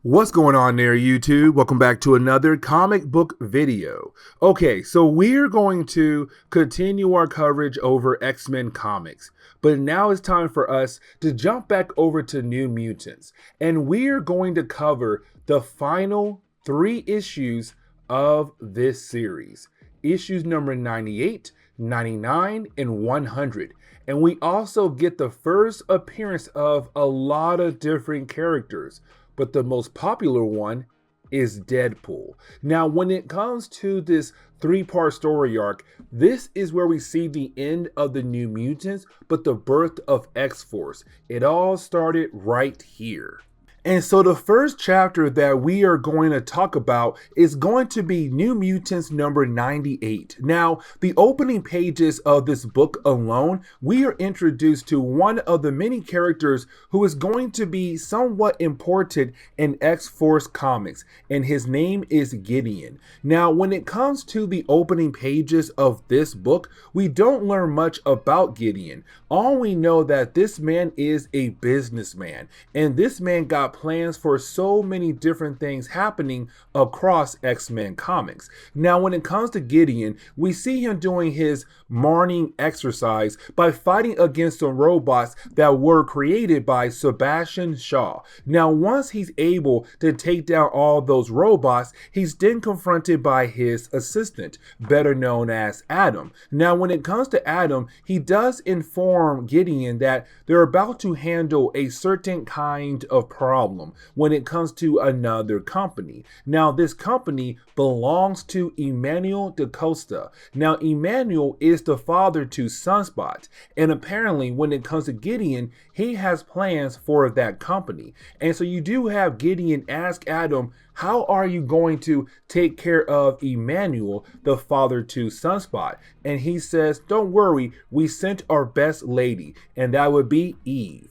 What's going on there, YouTube? Welcome back to another comic book video. Okay, so we're going to continue our coverage over X-Men comics, but now it's time for us to jump back over to New Mutants, and we're going to cover the final 3 issues of this series. Issues number 98, 99, and 100. And we also get the first appearance of a lot of different characters. But the most popular one is Deadpool. Now, when it comes to this 3-part story arc, this is where we see the end of the New Mutants, but the birth of X-Force. It all started right here. And so the first chapter that we are going to talk about is going to be New Mutants number 98. Now, the opening pages of this book alone, we are introduced to one of the many characters who is going to be somewhat important in X-Force comics, and his name is Gideon. Now, when it comes to the opening pages of this book, we don't learn much about Gideon. All we know that this man is a businessman, and this man got plans for so many different things happening across X-Men comics. Now, when it comes to Gideon, we see him doing his morning exercise by fighting against some robots that were created by Sebastian Shaw. Now, once he's able to take down all those robots, he's then confronted by his assistant, better known as Adam. Now, when it comes to Adam, he does inform Gideon that they're about to handle a certain kind of problem when it comes to another company. Now, this company belongs to Emmanuel da Costa. Now, Emmanuel is the father to Sunspot, and apparently when it comes to Gideon, he has plans for that company. And so you do have Gideon ask Adam, how are you going to take care of Emmanuel, the father to Sunspot? And he says, don't worry, we sent our best lady, and that would be Eve.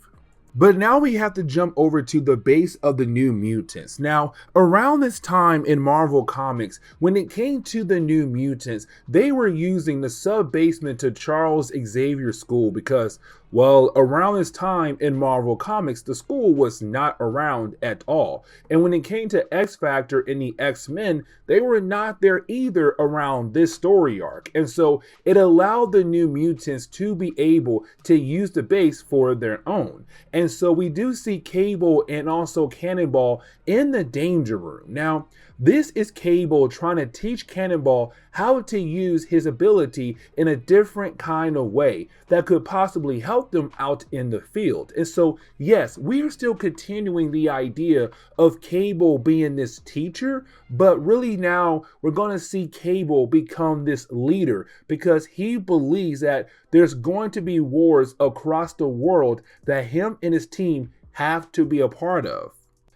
But now we have to jump over to the base of the New Mutants. Now, around this time in Marvel Comics, when it came to the New Mutants, they were using the sub-basement to Charles Xavier School because, well, around this time in Marvel Comics, the school was not around at all. And when it came to X-Factor and the X-Men, they were not there either around this story arc. And so it allowed the New Mutants to be able to use the base for their own. And so we do see Cable and also Cannonball in the Danger Room. Now, this is Cable trying to teach Cannonball how to use his ability in a different kind of way that could possibly help them out in the field. And so, yes, we are still continuing the idea of Cable being this teacher, but really now we're going to see Cable become this leader because he believes that there's going to be wars across the world that him and his team have to be a part of.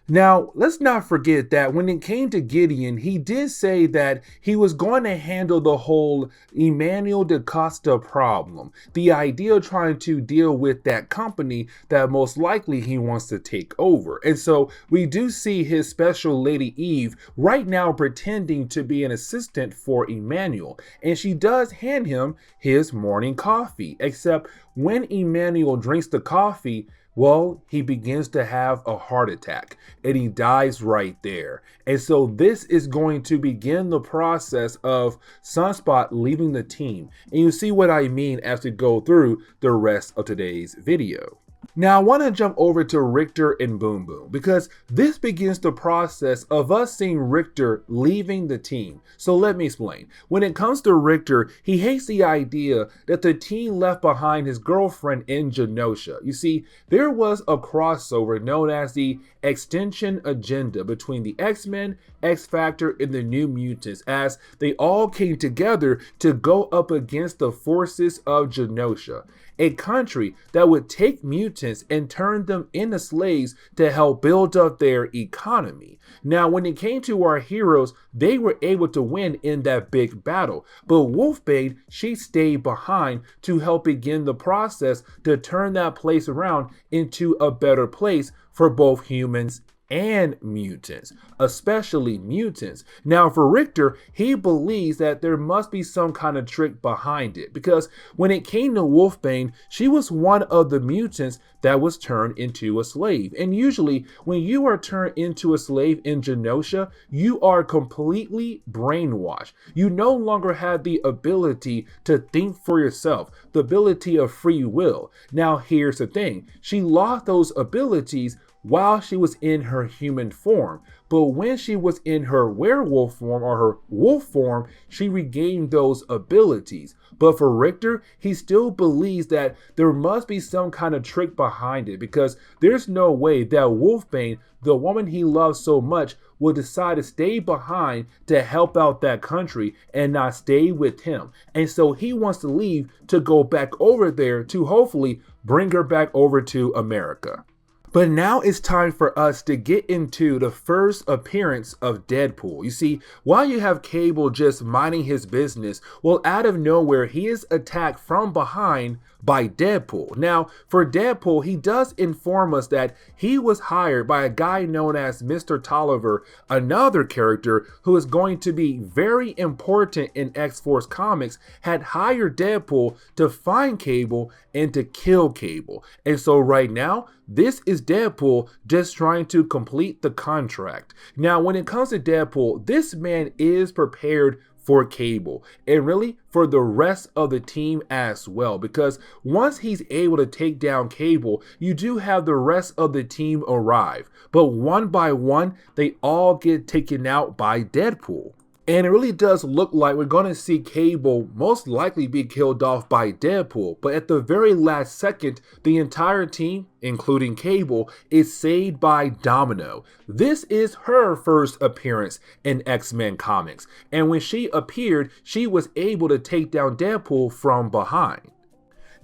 Now, let's not forget that when it came to Gideon, he did say that he was going to handle the whole Emmanuel da Costa problem. The idea of trying to deal with that company that most likely he wants to take over. And so we do see his special lady Eve right now pretending to be an assistant for Emmanuel. And she does hand him his morning coffee. Except when Emmanuel drinks the coffee, well, he begins to have a heart attack and he dies right there. And so this is going to begin the process of Sunspot leaving the team. And you see what I mean as we go through the rest of today's video. Now, I want to jump over to Richter and Boom Boom because this begins the process of us seeing Richter leaving the team. So let me explain. When it comes to Richter, he hates the idea that the team left behind his girlfriend in Genosha. You see, there was a crossover known as the Extension Agenda between the X-Men, X-Factor, and the New Mutants as they all came together to go up against the forces of Genosha, a country that would take mutants and turn them into slaves to help build up their economy. Now, when it came to our heroes, they were able to win in that big battle, but Wolfbane, she stayed behind to help begin the process to turn that place around into a better place for both humans and mutants, especially mutants. Now, for Richter, he believes that there must be some kind of trick behind it, because when it came to Wolfbane, she was one of the mutants that was turned into a slave. And usually, when you are turned into a slave in Genosha, you are completely brainwashed. You no longer have the ability to think for yourself, the ability of free will. Now, here's the thing. She lost those abilities while she was in her human form, but when she was in her werewolf form or her wolf form, she regained those abilities. But for Richter, he still believes that there must be some kind of trick behind it, because there's no way that Wolfbane, the woman he loves so much, will decide to stay behind to help out that country and not stay with him. And so he wants to leave to go back over there to hopefully bring her back over to America. But now it's time for us to get into the first appearance of Deadpool. You see, while you have Cable just minding his business, well, out of nowhere, he is attacked from behind by Deadpool. Now, for Deadpool, he does inform us that he was hired by a guy known as Mr. Tolliver, another character who is going to be very important in X-Force comics, had hired Deadpool to find Cable and to kill Cable. And so right now, this is Deadpool just trying to complete the contract. Now, when it comes to Deadpool, this man is prepared for Cable, and really for the rest of the team as well, because once he's able to take down Cable, you do have the rest of the team arrive, but one by one they all get taken out by Deadpool. And it really does look like we're going to see Cable most likely be killed off by Deadpool, but at the very last second, the entire team, including Cable, is saved by Domino. This is her first appearance in X-Men comics, and when she appeared, she was able to take down Deadpool from behind.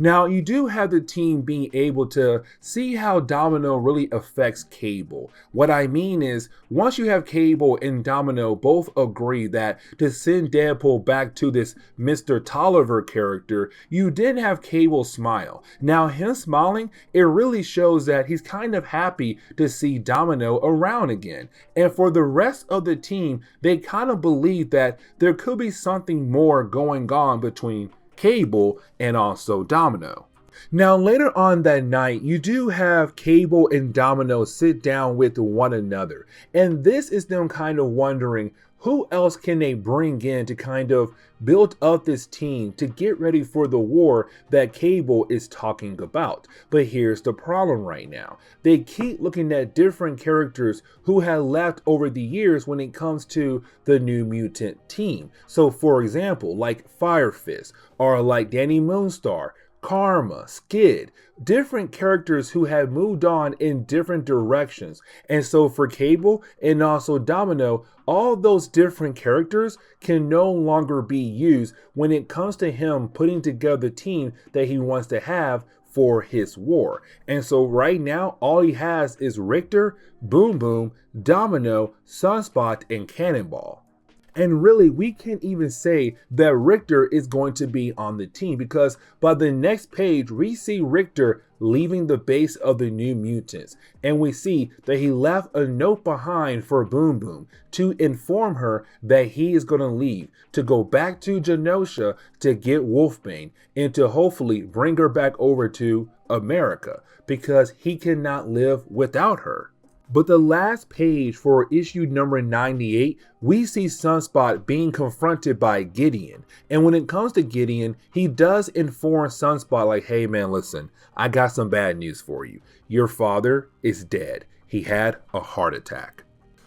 Now, you do have the team being able to see how Domino really affects Cable. What I mean is, once you have Cable and Domino both agree that to send Deadpool back to this Mr. Tolliver character, you did have Cable smile. Now, him smiling, it really shows that he's kind of happy to see Domino around again. And for the rest of the team, they kind of believe that there could be something more going on between Cable and also Domino. Now, later on that night, you do have Cable and Domino sit down with one another, and this is them kind of wondering who else can they bring in to kind of build up this team to get ready for the war that Cable is talking about. But here's the problem right now. They keep looking at different characters who have left over the years when it comes to the New Mutant team. So for example, like Fire Fist, or like Danny Moonstar, Karma, Skid, different characters who have moved on in different directions. And so for Cable and also Domino, all those different characters can no longer be used when it comes to him putting together the team that he wants to have for his war. And so right now, all he has is Richter, Boom Boom, Domino, Sunspot, and Cannonball. And really, we can't even say that Richter is going to be on the team, because by the next page, we see Richter leaving the base of the New Mutants. And we see that he left a note behind for Boom Boom to inform her that he is going to leave to go back to Genosha to get Wolfbane and to hopefully bring her back over to America, because he cannot live without her. But the last page for issue number 98, we see Sunspot being confronted by Gideon. And when it comes to Gideon, he does inform Sunspot like, hey man, listen, I got some bad news for you. Your father is dead. He had a heart attack.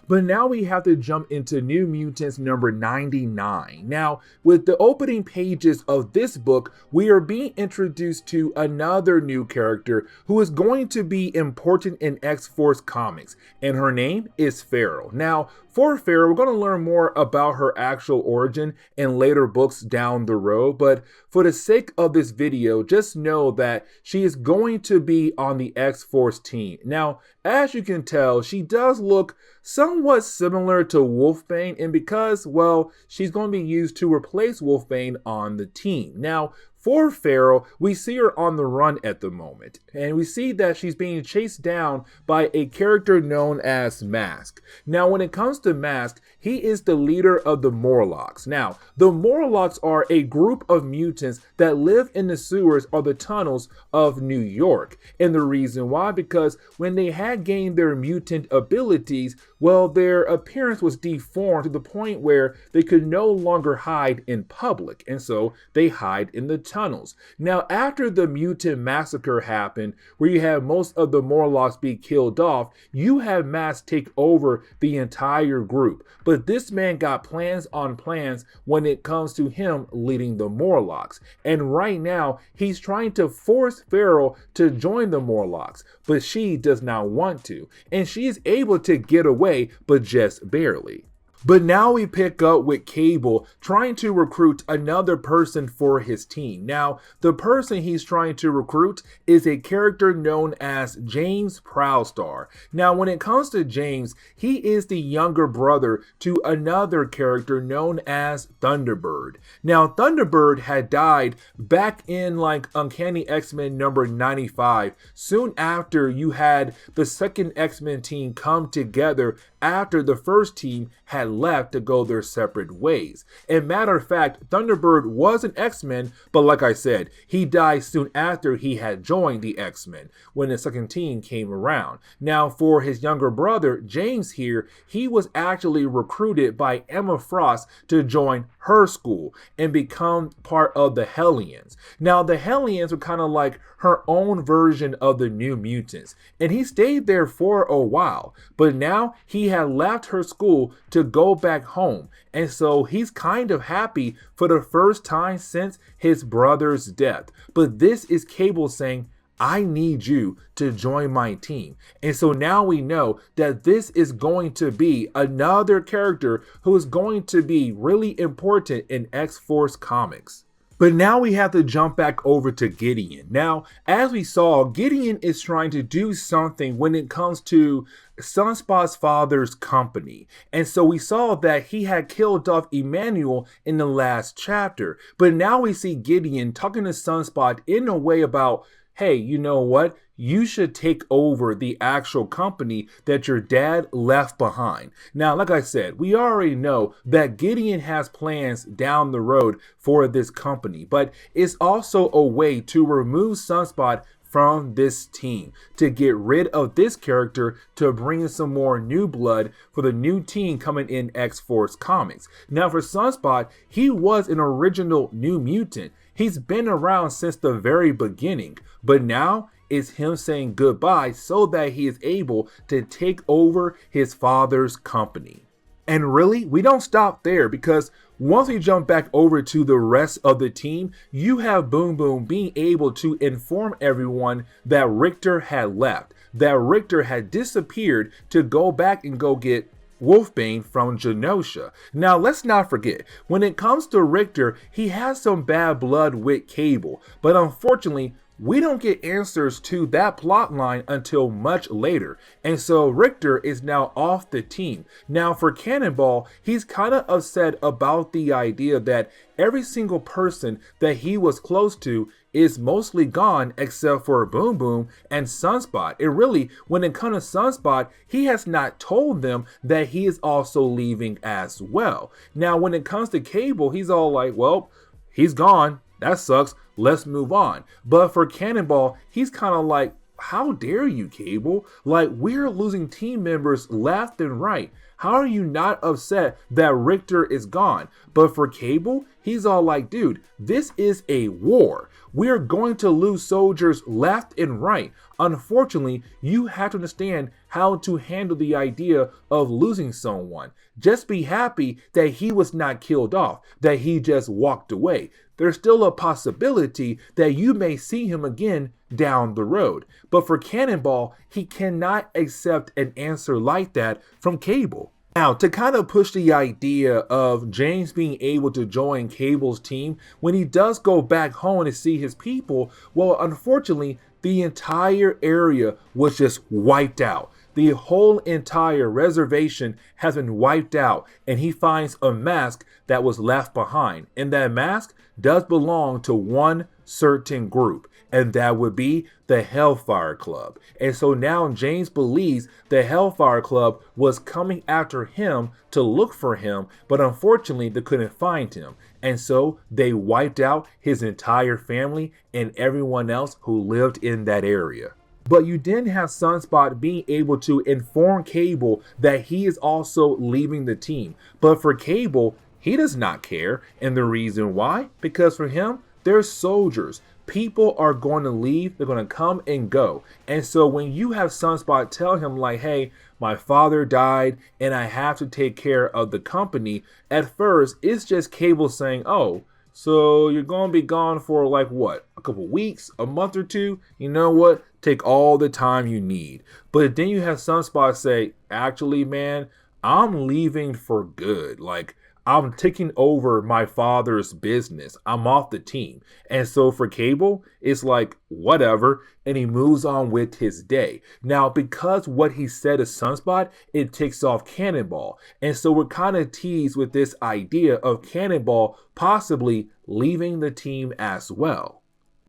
But now we have to jump into New Mutants number 99. Now, with the opening pages of this book, we are being introduced to another new character who is going to be important in X-Force comics, and her name is Feral. Now, for Feral, we're going to learn more about her actual origin in later books down the road, but for the sake of this video, just know that she is going to be on the X-Force team. Now, as you can tell, she does look somewhat similar to Wolfbane, and because, well, she's going to be used to replace Wolfbane on the team. Now, for Farrell, we see her on the run at the moment, and we see that she's being chased down by a character known as Mask. Now, when it comes to Mask, he is the leader of the Morlocks. Now, the Morlocks are a group of mutants that live in the sewers or the tunnels of New York. And the reason why, because when they had gained their mutant abilities, well, their appearance was deformed to the point where they could no longer hide in public, and so they hide in the tunnels. Now, after the mutant massacre happened, where you have most of the Morlocks be killed off, you have Mask take over the entire group. But this man got plans on plans when it comes to him leading the Morlocks. And right now, he's trying to force Farrell to join the Morlocks, but she does not want to. And she is able to get away, but just barely. But now we pick up with Cable trying to recruit another person for his team. Now, the person he's trying to recruit is a character known as James Proudstar. Now, when it comes to James, he is the younger brother to another character known as Thunderbird. Now, Thunderbird had died back in like Uncanny X-Men number 95, soon after you had the second X-Men team come together after the first team had left to go their separate ways. And matter of fact, Thunderbird was an X-Men, but like I said, he died soon after he had joined the X-Men when the second team came around. Now, for his younger brother, James here, he was actually recruited by Emma Frost to join her school and become part of the Hellions. Now, the Hellions were kind of like her own version of the New Mutants, and he stayed there for a while, but now he had left her school to go back home, and so he's kind of happy for the first time since his brother's death. But this is Cable saying, I need you to join my team. And so now we know that this is going to be another character who is going to be really important in X-Force comics. But now we have to jump back over to Gideon. Now, as we saw, Gideon is trying to do something when it comes to Sunspot's father's company. And so we saw that he had killed off Emmanuel in the last chapter. But now we see Gideon talking to Sunspot in a way about, hey, you know what? You should take over the actual company that your dad left behind. Now, like I said, we already know that Gideon has plans down the road for this company, but it's also a way to remove Sunspot from this team, to get rid of this character, to bring in some more new blood for the new team coming in X-Force comics. Now, for Sunspot, he was an original New Mutant. He's been around since the very beginning, but now it's him saying goodbye so that he is able to take over his father's company. And really, we don't stop there, because once we jump back over to the rest of the team, you have Boom Boom being able to inform everyone that Richter had left, that Richter had disappeared to go back and go get Wolfbane from Genosha. Now, let's not forget, when it comes to Richter, he has some bad blood with Cable, but unfortunately, we don't get answers to that plot line until much later, and so Richter is now off the team. Now, for Cannonball, he's kind of upset about the idea that every single person that he was close to is mostly gone except for Boom Boom and Sunspot. And really, when it comes to Sunspot, he has not told them that he is also leaving as well. Now, when it comes to Cable, he's all like, well, he's gone. That sucks. Let's move on. But for Cannonball, he's kind of like, how dare you, Cable? Like, we're losing team members left and right. How are you not upset that Richter is gone? But for Cable, he's all like, dude, this is a war. We're going to lose soldiers left and right. Unfortunately, you have to understand how to handle the idea of losing someone. Just be happy that he was not killed off, that he just walked away. There's still a possibility that you may see him again down the road. But for Cannonball, he cannot accept an answer like that from Cable. Now, to kind of push the idea of James being able to join Cable's team when he does go back home to see his people, well, unfortunately, the entire area was just wiped out. the whole entire reservation has been wiped out, and he finds a mask that was left behind. And that mask does belong to one certain group, and that would be the Hellfire Club. And so now James believes the Hellfire Club was coming after him to look for him, but unfortunately they couldn't find him. And so they wiped out his entire family and everyone else who lived in that area. But you then have Sunspot being able to inform Cable that he is also leaving the team. But for Cable, he does not care. And the reason why? Because for him, they're soldiers. People are going to leave. They're going to come and go. And so when you have Sunspot tell him like, hey, my father died and I have to take care of the company. At first, it's just Cable saying, oh, so you're going to be gone for like what? A couple weeks, a month or two? You know what? Take all the time you need. But then you have Sunspot say, actually, man, I'm leaving for good. Like, I'm taking over my father's business. I'm off the team. And so for Cable, it's like, whatever. And he moves on with his day. Now, because what he said to Sunspot, it ticks off Cannonball. And so we're kind of teased with this idea of Cannonball possibly leaving the team as well.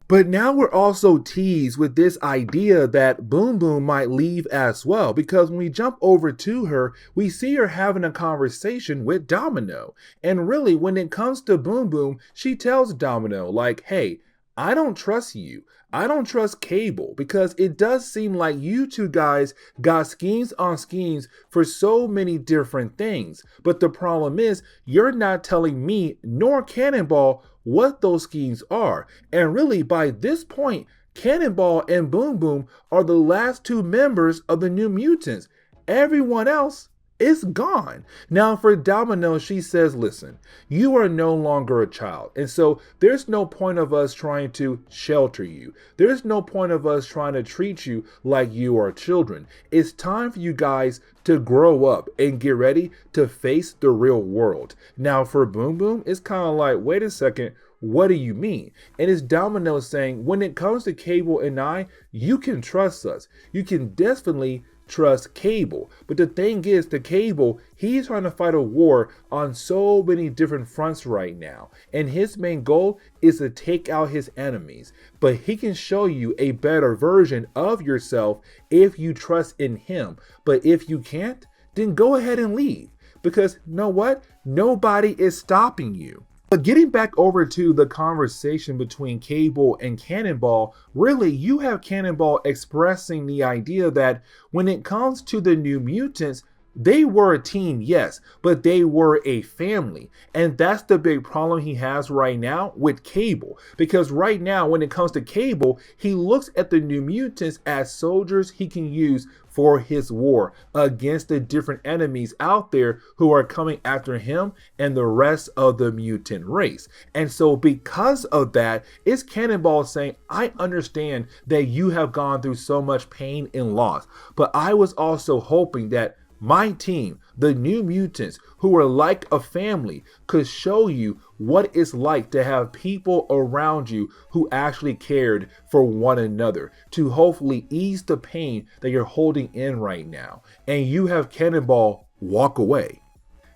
But now we're also teased with this idea that Boom Boom might leave as well, because when we jump over to her, we see her having a conversation with Domino. And really, when it comes to Boom Boom, she tells Domino like, hey, I don't trust you. I don't trust Cable, because it does seem like you two guys got schemes on schemes for so many different things. But the problem is you're not telling me nor Cannonball what those schemes are. And really, by this point, Cannonball and Boom Boom are the last two members of the New Mutants. Everyone else is gone. Now for Domino, she says, listen, you are no longer a child. And so there's no point of us trying to shelter you. There's no point of us trying to treat you like you are children. It's time for you guys to grow up and get ready to face the real world. Now for Boom Boom, it's kind of like, wait a second, what do you mean? And it's Domino saying, when it comes to Cable and I, you can trust us. You can definitely trust Cable. But the thing is, the Cable, he's trying to fight a war on so many different fronts right now. And his main goal is to take out his enemies. But he can show you a better version of yourself if you trust in him. But if you can't, then go ahead and leave. Because you know what? Nobody is stopping you. But getting back over to the conversation between Cable and Cannonball, really you have Cannonball expressing the idea that when it comes to the New Mutants, they were a team, yes, but they were a family. And that's the big problem he has right now with Cable. Because right now, when it comes to Cable, he looks at the New Mutants as soldiers he can use for his war against the different enemies out there who are coming after him and the rest of the mutant race. And so because of that, it's Cannonball saying, I understand that you have gone through so much pain and loss, but I was also hoping that my team, the New Mutants, who are like a family, could show you what it's like to have people around you who actually cared for one another, to hopefully ease the pain that you're holding in right now. And you have Cannonball walk away.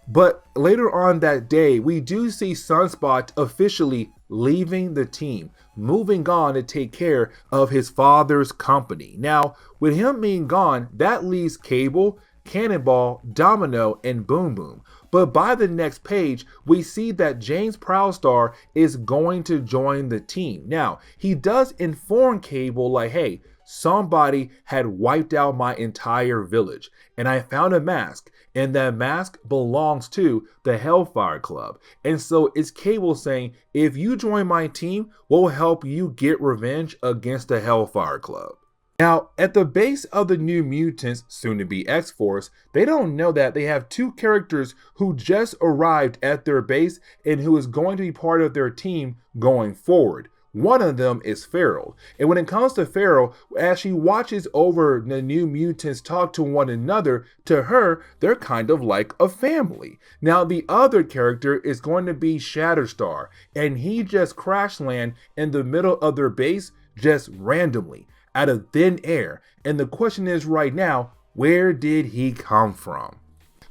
But later on that day, we do see Sunspot officially leaving the team, moving on to take care of his father's company. Now, with him being gone, that leaves Cable, Cannonball, Domino, and Boom Boom. But by the next page, we see that James Prowstar is going to join the team. Now, he does inform Cable like, hey, somebody had wiped out my entire village, and I found a mask, and that mask belongs to the Hellfire Club. And so it's Cable saying, if you join my team, we'll help you get revenge against the Hellfire Club. Now, at the base of the New Mutants, soon to be X-Force, they don't know that they have two characters who just arrived at their base and who is going to be part of their team going forward. One of them is Feral. And when it comes to Feral, as she watches over the New Mutants talk to one another, to her, they're kind of like a family. Now, the other character is going to be Shatterstar, and he just crash land in the middle of their base just randomly, out of thin air. And the question is right now, Where did he come from?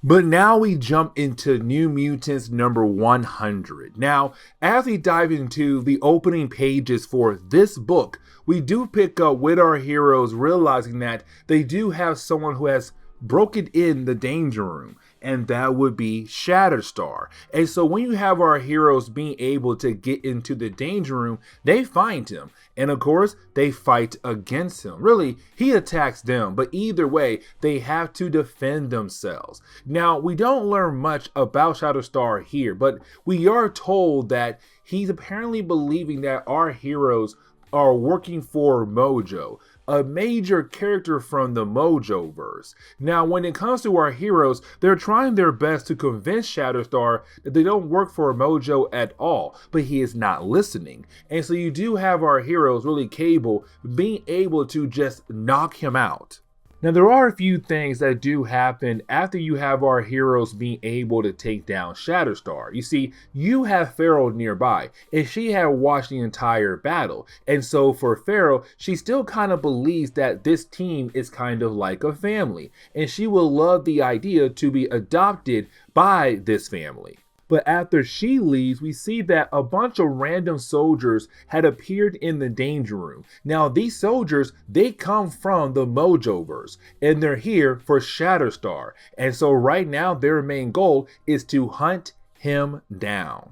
But now we jump into New Mutants number 100. Now, as we dive into the opening pages for this book, we do pick up with our heroes realizing that they do have someone who has broken in the danger room, and that would be Shatterstar. And so when you have our heroes being able to get into the danger room, they find him. And of course, they fight against him. Really, he attacks them, but either way, they have to defend themselves. Now, we don't learn much about Shatterstar here, but we are told that he's apparently believing that our heroes are working for Mojo, a major character from the Mojoverse. Now, when it comes to our heroes, they're trying their best to convince Shatterstar that they don't work for Mojo at all, but he is not listening. And so you do have our heroes, really Cable, being able to just knock him out. Now, there are a few things that do happen after you have our heroes being able to take down Shatterstar. You see, you have Feral nearby, and she had watched the entire battle. And so for Feral, she still kind of believes that this team is kind of like a family, and she will love the idea to be adopted by this family. But after she leaves, we see that a bunch of random soldiers had appeared in the danger room. Now, these soldiers, they come from the Mojoverse, and they're here for Shatterstar. And so right now, their main goal is to hunt him down.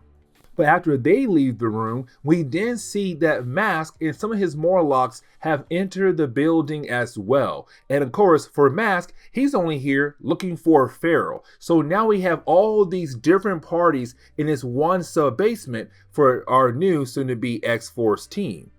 But after they leave the room, we then see that Mask and some of his Morlocks have entered the building as well. And of course, for Mask, he's only here looking for Feral. So now we have all these different parties in this one sub-basement for our new soon-to-be X-Force team.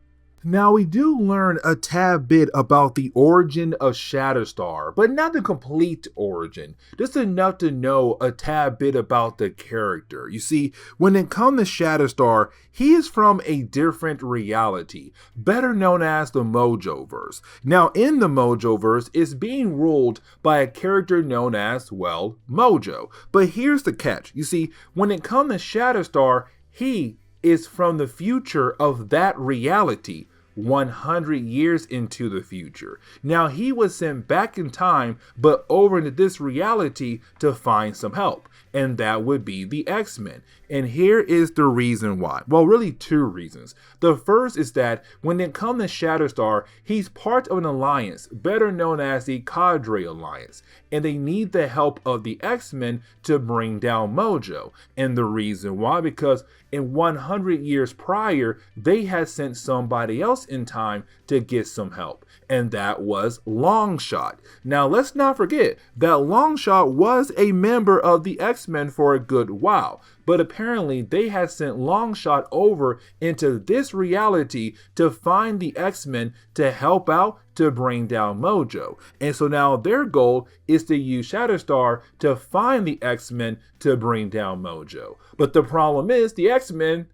Now, we do learn a tad bit about the origin of Shatterstar, but not the complete origin, just enough to know a tad bit about the character. You see, when it comes to Shatterstar, he is from a different reality, better known as the Mojoverse. Now, in the Mojoverse, it's being ruled by a character known as, well, Mojo. But here's the catch. You see, when it comes to Shatterstar, he is from the future of that reality, 100 years into the future. Now, he was sent back in time, but over into this reality to find some help, and that would be the X-Men. And here is the reason why. Well, really two reasons. The first is that when it comes to Shatterstar, he's part of an alliance, better known as the Cadre Alliance, and they need the help of the X-Men to bring down Mojo. And the reason why, because in 100 years prior, they had sent somebody else in time to get some help, and that was Longshot. Now, let's not forget that Longshot was a member of the X-Men for a good while, but apparently they had sent Longshot over into this reality to find the X-Men to help out to bring down Mojo. And so now their goal is to use Shatterstar to find the X-Men to bring down Mojo. But the problem is the X-Men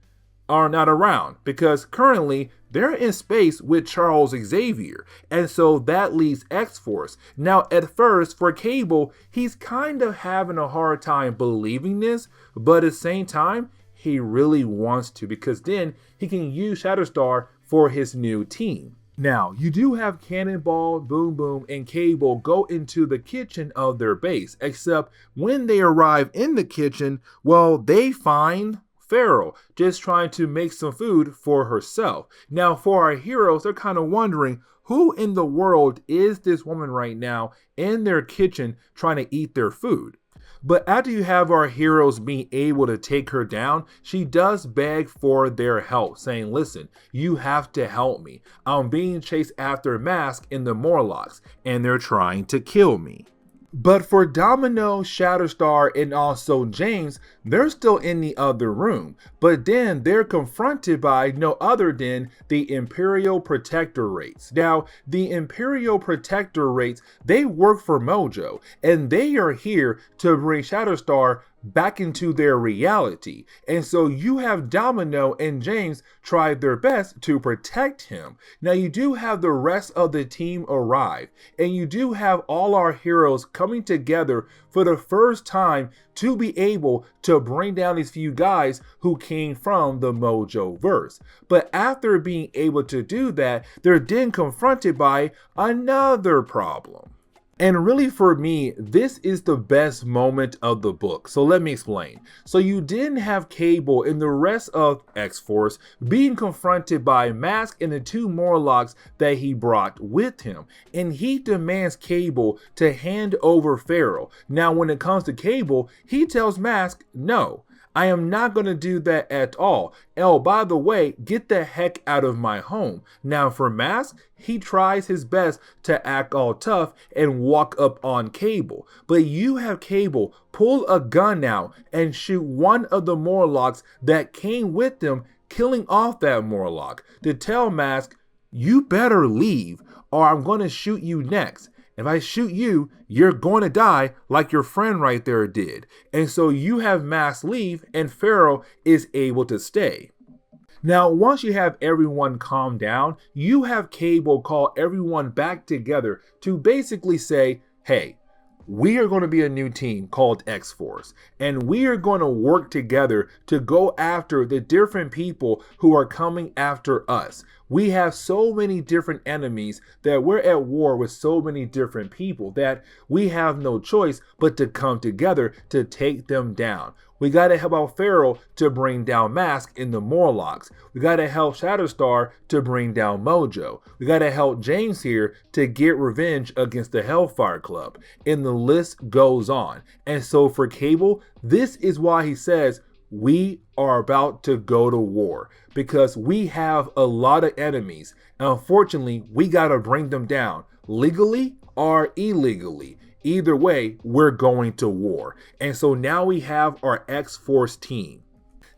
are not around because currently they're in space with Charles Xavier, and so that leaves X-Force. Now, at first, for Cable, he's kind of having a hard time believing this, but at the same time, he really wants to because then he can use Shatterstar for his new team. Now, you do have Cannonball, Boom Boom, and Cable go into the kitchen of their base, except when they arrive in the kitchen, well, they find Feral just trying to make some food for herself. Now, for our heroes, they're kind of wondering, who in the world is this woman right now in their kitchen trying to eat their food? But after you have our heroes being able to take her down, she does beg for their help, saying, listen, you have to help me. I'm being chased after Mask and the Morlocks, and they're trying to kill me. But for Domino, Shatterstar, and also James, they're still in the other room. But then they're confronted by no other than the Imperial Protectorates. Now, the Imperial Protectorates, they work for Mojo, and they are here to bring Shatterstar back into their reality. And so you have Domino and James try their best to protect him. Now, you do have the rest of the team arrive, and you do have all our heroes coming together for the first time to be able to bring down these few guys who came from the Mojoverse. But after being able to do that, they're then confronted by another problem. And really for me, this is the best moment of the book. So let me explain. So you didn't have Cable and the rest of X-Force being confronted by Mask and the two Morlocks that he brought with him. And he demands Cable to hand over Feral. Now when it comes to Cable, he tells Mask, no, I am not going to do that at all. Oh, by the way, get the heck out of my home. Now for Mask, he tries his best to act all tough and walk up on Cable. But you have Cable pull a gun out and shoot one of the Morlocks that came with them, killing off that Morlock to tell Mask, you better leave or I'm going to shoot you next. If I shoot you, you're going to die like your friend right there did. And so you have Mask leave and Feral is able to stay. Now, once you have everyone calm down, you have Cable call everyone back together to basically say, hey, we are going to be a new team called X-Force, and we are going to work together to go after the different people who are coming after us. We have so many different enemies that we're at war with so many different people that we have no choice but to come together to take them down. We got to help out Feral to bring down Mask and the Morlocks. We got to help Shatterstar to bring down Mojo. We got to help James here to get revenge against the Hellfire Club. And the list goes on. And so for Cable, this is why he says, we are about to go to war because we have a lot of enemies. And unfortunately, we got to bring them down legally or illegally. Either way, we're going to war. And so now we have our X-Force team.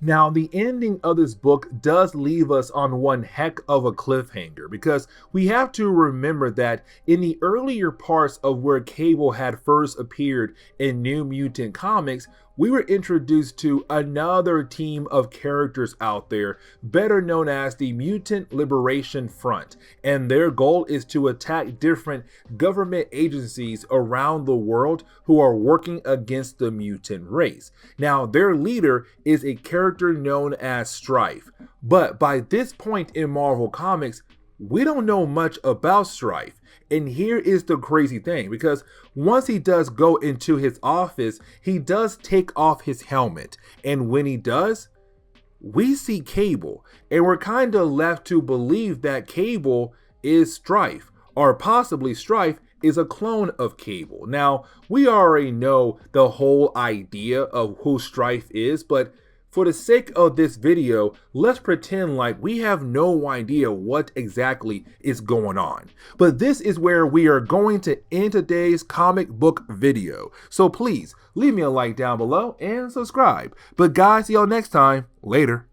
Now, the ending of this book does leave us on one heck of a cliffhanger because we have to remember that in the earlier parts of where Cable had first appeared in New Mutant comics, we were introduced to another team of characters out there, better known as the Mutant Liberation Front, and their goal is to attack different government agencies around the world who are working against the mutant race. Now, their leader is a character known as Strife, but by this point in Marvel Comics, we don't know much about Strife. And here is the crazy thing, because once he does go into his office, he does take off his helmet. And when he does, we see Cable. And we're kind of left to believe that Cable is Strife, or possibly Strife is a clone of Cable. Now, we already know the whole idea of who Strife is, but for the sake of this video, let's pretend like we have no idea what exactly is going on. But this is where we are going to end today's comic book video. So please leave me a like down below and subscribe. But guys, see y'all next time. Later.